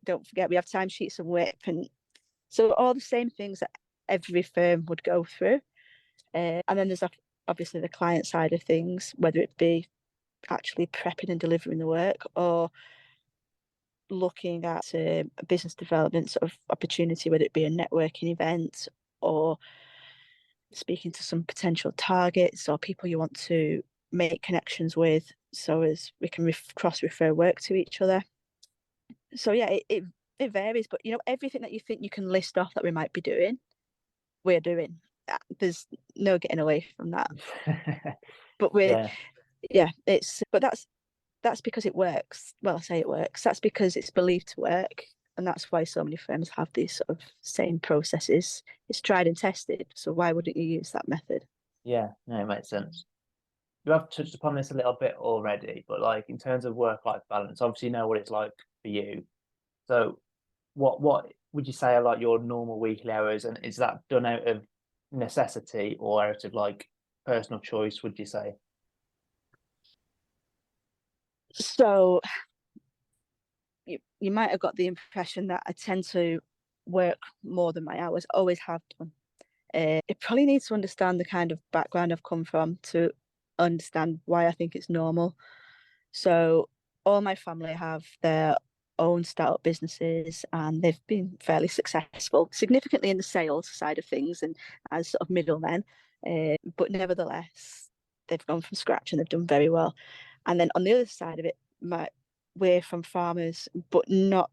Don't forget, we have timesheets and whip. And so all the same things that every firm would go through. And then there's obviously the client side of things, whether it be actually prepping and delivering the work or looking at a business development sort of opportunity, whether it be a networking event or speaking to some potential targets or people you want to make connections with, so as we can cross refer work to each other. So yeah, it varies, but everything that you think you can list off that we might be doing, we're doing. There's no getting away from that. But that's because it works. Well, I say it works. That's because it's believed to work. And that's why so many firms have these sort of same processes. It's tried and tested. So why wouldn't you use that method? Yeah, no, it makes sense. You have touched upon this a little bit already, but like in terms of work-life balance, obviously you know what it's like for you. So what would you say are like your normal weekly hours, and is that done out of necessity or out of like personal choice, would you say? So you might have got the impression that I tend to work more than my hours, always have done. It probably needs to understand the kind of background I've come from to understand why I think it's normal. So all my family have their own startup businesses and they've been fairly successful, significantly in the sales side of things and as sort of middlemen. But nevertheless, they've gone from scratch and they've done very well. And then on the other side of it, we're from farmers, but not.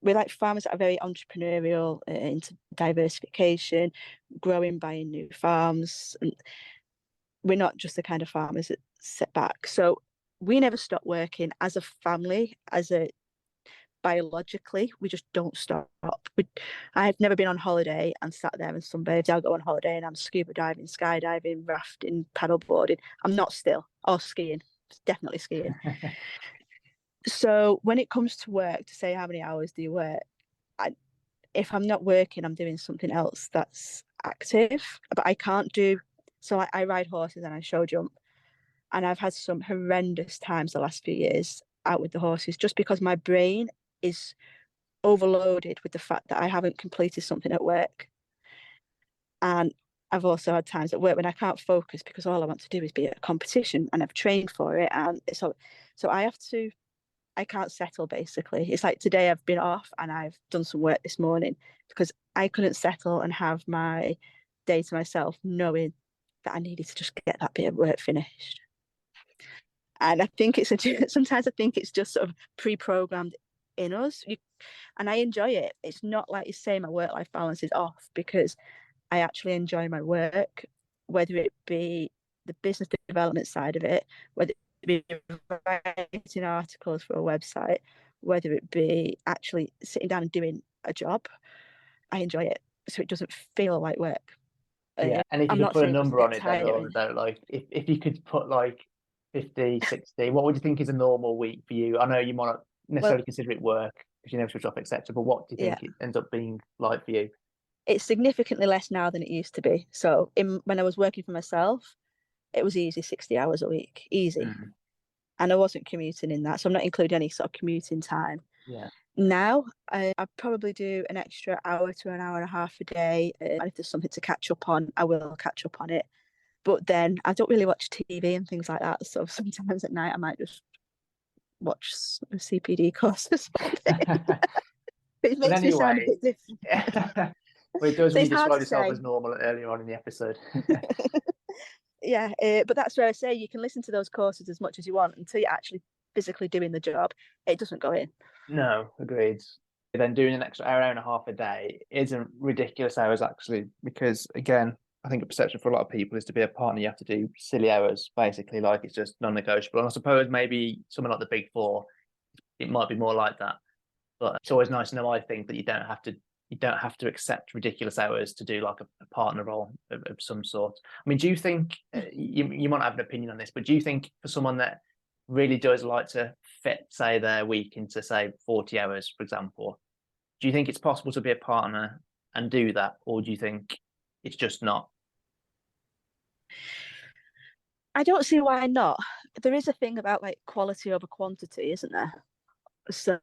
We're like farmers that are very entrepreneurial, into diversification, growing, buying new farms. And we're not just the kind of farmers that sit back. So we never stop working as a family, biologically, we just don't stop. I've never been on holiday and sat there and sunbathed. I'll go on holiday and I'm scuba diving, skydiving, rafting, paddleboarding. I'm not still. Or skiing. Definitely skiing. So when it comes to work, to say how many hours do you work, if I'm not working, I'm doing something else that's active. But I can't do. So I ride horses and I show jump. And I've had some horrendous times the last few years out with the horses just because my brain is overloaded with the fact that I haven't completed something at work. And I've also had times at work when I can't focus because all I want to do is be at a competition and I've trained for it. And so I can't settle basically. It's like today I've been off and I've done some work this morning because I couldn't settle and have my day to myself knowing that I needed to just get that bit of work finished. And I think sometimes I think it's just sort of pre-programmed in us. And I enjoy it. It's not like you say my work-life balance is off because I actually enjoy my work, whether it be the business development side of it, whether it be writing articles for a website, whether it be actually sitting down and doing a job. I enjoy it. So it doesn't feel like work. Yeah, and if you I'm could not put a saying it doesn't number on get it, then tiring. though, like if you could put like 50, 60, what would you think is a normal week for you? I know you might not Well, necessarily consider it work because you never switch off, etc. But what do you yeah, think it ends up being like for you? it's significantly less now than it used to be. So when I was working for myself, it was easy 60 hours a week, easy. Mm, And I wasn't commuting in that. So I'm not including any sort of commuting time. yeah. Now, I probably do an extra hour to an hour and a half a day. And if there's something to catch up on, I will catch up on it. But then I don't really watch TV and things like that. So sometimes at night, I might just watch a CPD course or something. It But makes me sound a anyway, bit different. well, it does So when you it's hard describe to yourself say. as normal earlier on in the episode. Yeah, but that's where I say you can listen to those courses as much as you want until you're actually physically doing the job. It doesn't go in. No, agreed. Then doing an extra hour and a half a day isn't ridiculous hours actually, because again, I think a perception for a lot of people is to be a partner, you have to do silly hours, basically, like it's just non-negotiable. And I suppose maybe someone like the Big Four, it might be more like that. But it's always nice to know, I think, that you don't have to accept ridiculous hours to do like a partner role of some sort. I mean, do you think you might have an opinion on this, but do you think for someone that really does like to fit, say, their week into say 40 hours, for example, do you think it's possible to be a partner and do that, or do you think it's just not? I don't see why not. There is a thing about like quality over quantity, isn't there? So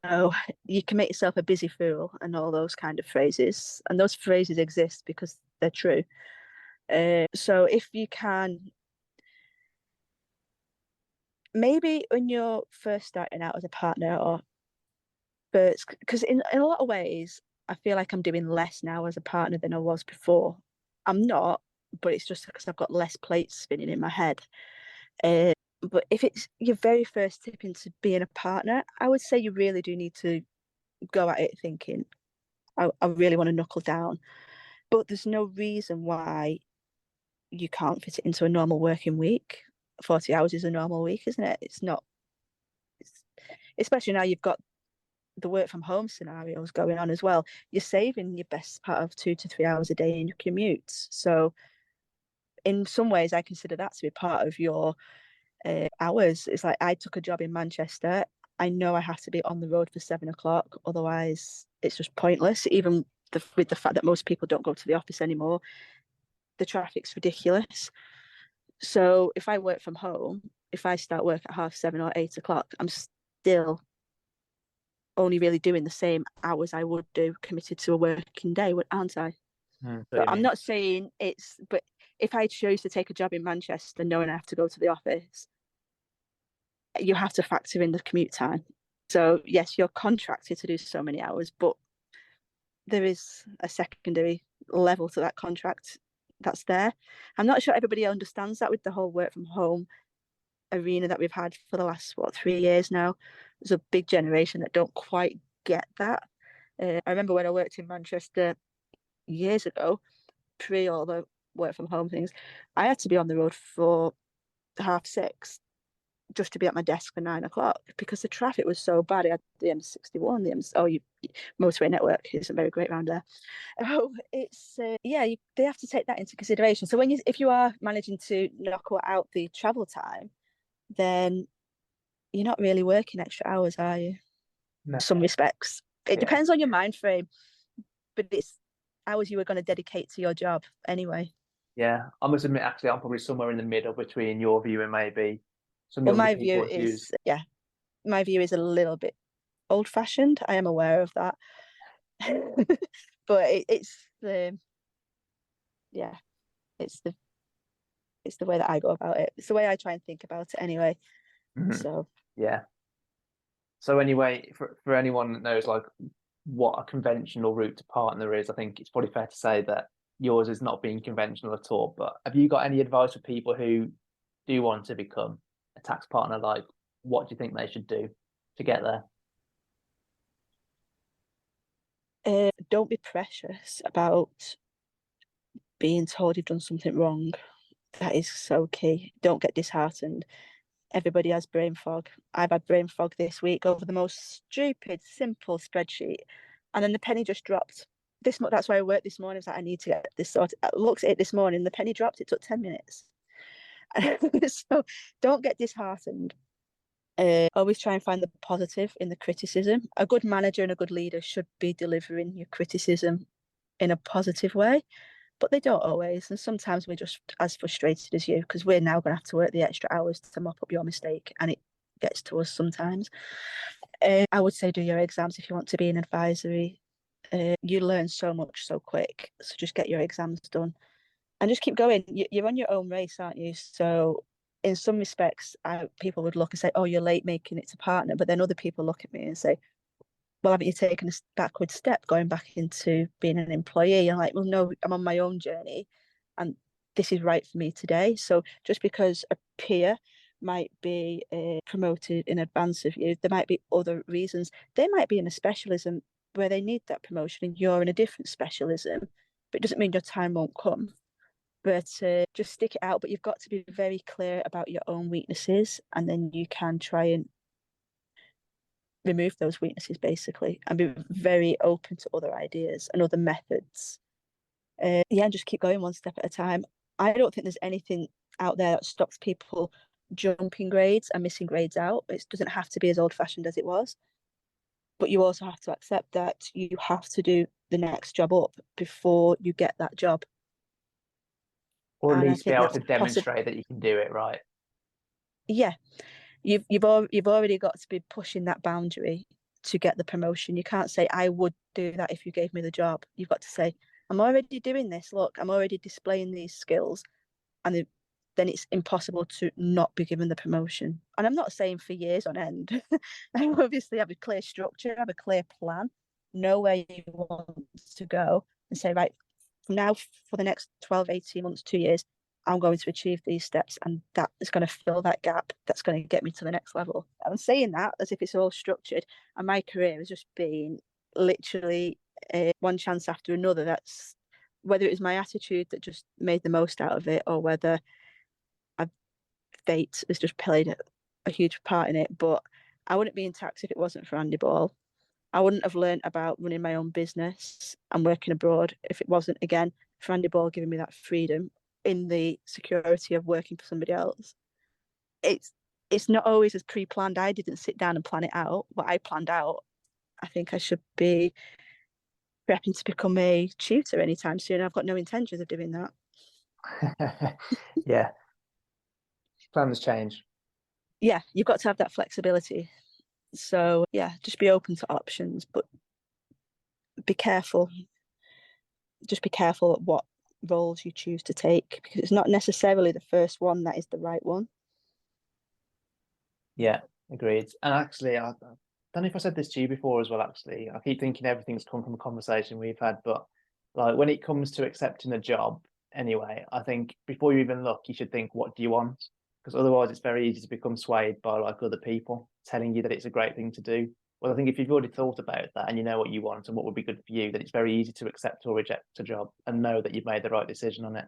you can make yourself a busy fool and all those kind of phrases. And those phrases exist because they're true. So if you can, maybe when you're first starting out as a partner, or first, because in a lot of ways, I feel like I'm doing less now as a partner than I was before. I'm not, but it's just because I've got less plates spinning in my head. But if it's your very first tip into being a partner, I would say you really do need to go at it thinking, I really want to knuckle down. But there's no reason why you can't fit it into a normal working week. 40 hours is a normal week, isn't it? It's not, it's, especially now you've got the work from home scenarios going on as well. You're saving your best part of 2 to 3 hours a day in your commutes. So, in some ways, I consider that to be part of your hours. It's like I took a job in Manchester. I know I have to be on the road for 7 o'clock, otherwise, it's just pointless. Even with the fact that most people don't go to the office anymore, the traffic's ridiculous. So if I work from home, if I start work at 7:30 or 8 o'clock, I'm still only really doing the same hours I would do committed to a working day, aren't I? So But you I'm mean, not saying but if I chose to take a job in Manchester knowing I have to go to the office, you have to factor in the commute time. So yes, you're contracted to do so many hours, but there is a secondary level to that contract that's there. I'm not sure everybody understands that with the whole work from home arena that we've had for the last 3 years now. There's a big generation that don't quite get that. I remember when I worked in Manchester years ago, pre all the work from home things, I had to be on the road for 6:30 just to be at my desk for 9 o'clock because the traffic was so bad. I had the M61, motorway network isn't very great around there. Oh, it's they have to take that into consideration. So if you are managing to knock out the travel time, then you're not really working extra hours, are you? no, In some respects, it yeah, depends on your mind frame, but it's hours you were going to dedicate to your job anyway. yeah. I must admit, actually, I'm probably somewhere in the middle between your view and maybe some Well, younger people's views. my view is a little bit old fashioned. I am aware of that. But it's the yeah, it's the it's the way that I go about it. It's the way I try and think about it anyway. Mhm. So Yeah. So anyway, for anyone that knows like what a conventional route to partner is, I think it's probably fair to say that yours is not being conventional at all. But have you got any advice for people who do want to become a tax partner? Like, what do you think they should do to get there? don't be precious about being told you've done something wrong. That is so key. Don't get disheartened. Everybody has brain fog. I've had brain fog this week over the most stupid, simple spreadsheet. And then the penny just dropped. that's why I worked this morning. I was like, I need to get this sorted. I looked at it this morning, the penny dropped. It took 10 minutes. So don't get disheartened. Always try and find the positive in the criticism. A good manager and a good leader should be delivering your criticism in a positive way, but they don't always. And sometimes we're just as frustrated as you, because we're now going to have to work the extra hours to mop up your mistake, and it gets to us sometimes. I would say do your exams if you want to be an advisory. You learn so much so quick, so just get your exams done and just keep going. You're on your own race, aren't you? So in some respects, people would look and say, oh, you're late making it to partner, but then other people look at me and say, well, haven't you taken a backward step going back into being an employee? And like, well, no, I'm on my own journey and this is right for me today. So just because a peer might be promoted in advance of you, there might be other reasons. They might be in a specialism where they need that promotion and you're in a different specialism, but it doesn't mean your time won't come. But just stick it out. But you've got to be very clear about your own weaknesses, and then you can try and remove those weaknesses basically, and be very open to other ideas and other methods. And just keep going one step at a time. I don't think there's anything out there that stops people jumping grades and missing grades out. It doesn't have to be as old-fashioned as it was, but you also have to accept that you have to do the next job up before you get that job, or at and least be able to demonstrate that you can do it, right? Yeah, you've already got to be pushing that boundary to get the promotion. You can't say, I would do that if you gave me the job. You've got to say, I'm already doing this. Look, I'm already displaying these skills. And then it's impossible to not be given the promotion. And I'm not saying for years on end. I obviously have a clear structure, have a clear plan, know where you want to go, and say, right, from now for the next 12, 18 months, 2 years, I'm going to achieve these steps, and that is going to fill that gap. That's going to get me to the next level. I'm saying that as if it's all structured, and my career has just been literally one chance after another. That's whether it was my attitude that just made the most out of it, or whether fate has just played a huge part in it. But I wouldn't be in tax if it wasn't for Andy Ball. I wouldn't have learned about running my own business and working abroad if it wasn't, again, for Andy Ball giving me that freedom in the security of working for somebody else. It's not always as pre-planned. I didn't sit down and plan it out. What I planned out, I think I should be prepping to become a tutor anytime soon. I've got no intentions of doing that. Yeah. Plans change. Yeah, you've got to have that flexibility. So yeah, just be open to options, but be careful. Just be careful at what roles you choose to take, because it's not necessarily the first one that is the right one. Yeah, agreed. And actually, I don't know if I said this to you before as well, actually. I keep thinking everything's come from a conversation we've had, but like when it comes to accepting a job anyway, I think before you even look, you should think, what do you want? Because otherwise it's very easy to become swayed by like other people telling you that it's a great thing to do. Well, I think if you've already thought about that and you know what you want and what would be good for you, then it's very easy to accept or reject a job and know that you've made the right decision on it.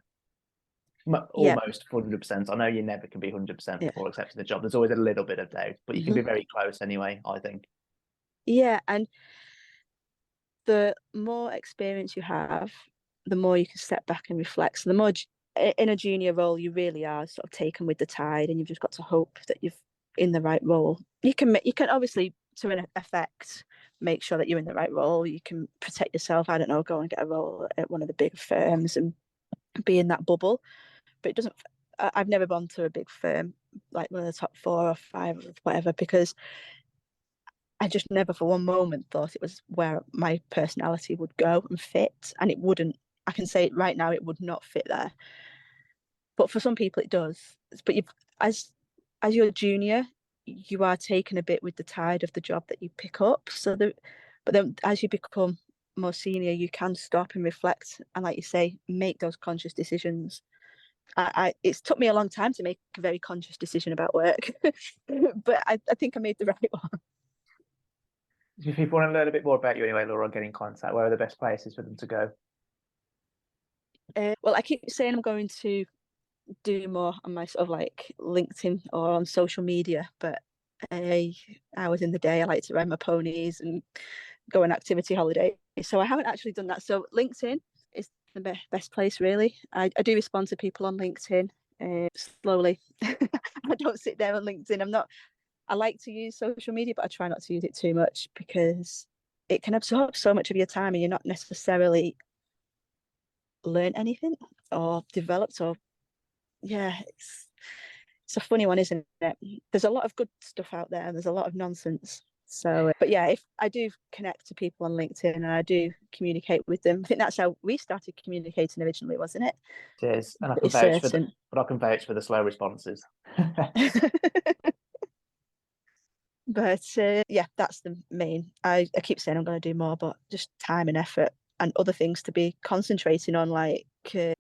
Almost 100%. I know you never can be 100% before accepting the job. There's always a little bit of doubt, but you can be very close anyway, I think. Yeah, and the more experience you have, the more you can step back and reflect. So the more in a junior role, you really are sort of taken with the tide, and you've just got to hope that you're in the right role. You can obviously, to an effect, make sure that you're in the right role. You can protect yourself. I don't know, go and get a role at one of the big firms and be in that bubble. But it doesn't. I've never gone to a big firm like one of the top 4 or 5 or whatever, because I just never for one moment thought it was where my personality would go and fit, and it wouldn't. I can say it right now, it would not fit there. But for some people it does. But as you're a junior, you are taken a bit with the tide of the job that you pick up. But then as you become more senior, you can stop and reflect, and like you say, make those conscious decisions. It's took me a long time to make a very conscious decision about work, but I think I made the right one. If people want to learn a bit more about you anyway, Laura, get in contact. Where are the best places for them to go? Well, I keep saying I'm going to do more on my sort of like LinkedIn or on social media, but hours in the day I like to ride my ponies and go on activity holiday. So I haven't actually done that. So LinkedIn is the best place, really. I do respond to people on LinkedIn slowly. I don't sit there on LinkedIn. I like to use social media, but I try not to use it too much because it can absorb so much of your time and you're not necessarily learn anything or developed or it's a funny one, isn't it? There's a lot of good stuff out there and there's a lot of nonsense. So, but yeah, if I do connect to people on LinkedIn and I do communicate with them, I think that's how we started communicating originally, wasn't it? It is, and I can Pretty vouch certain. but I can vouch for the slow responses. But yeah, that's the main. I keep saying I'm going to do more, but just time and effort and other things to be concentrating on, like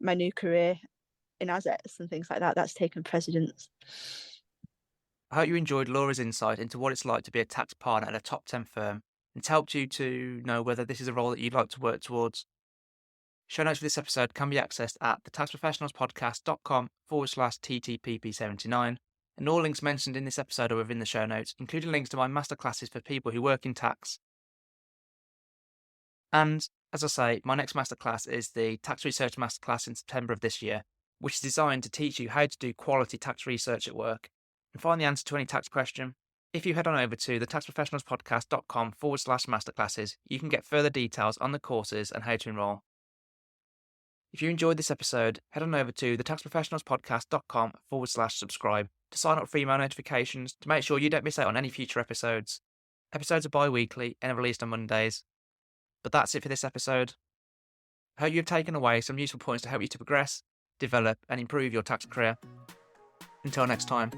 my new career in Azets and things like that. That's taken precedence. I hope you enjoyed Laura's insight into what it's like to be a tax partner at a top 10 firm, and it's helped you to know whether this is a role that you'd like to work towards. Show notes for this episode can be accessed at thetaxprofessionalspodcast.com/TTPP79, and all links mentioned in this episode are within the show notes, including links to my masterclasses for people who work in tax. And, as I say, my next masterclass is the Tax Research Masterclass in September of this year, which is designed to teach you how to do quality tax research at work and find the answer to any tax question. If you head on over to thetaxprofessionalspodcast.com/masterclasses, you can get further details on the courses and how to enroll. If you enjoyed this episode, head on over to thetaxprofessionalspodcast.com/subscribe to sign up for email notifications to make sure you don't miss out on any future episodes. Episodes are bi-weekly and are released on Mondays. But that's it for this episode. I hope you've taken away some useful points to help you to progress, develop, and improve your tax career. Until next time.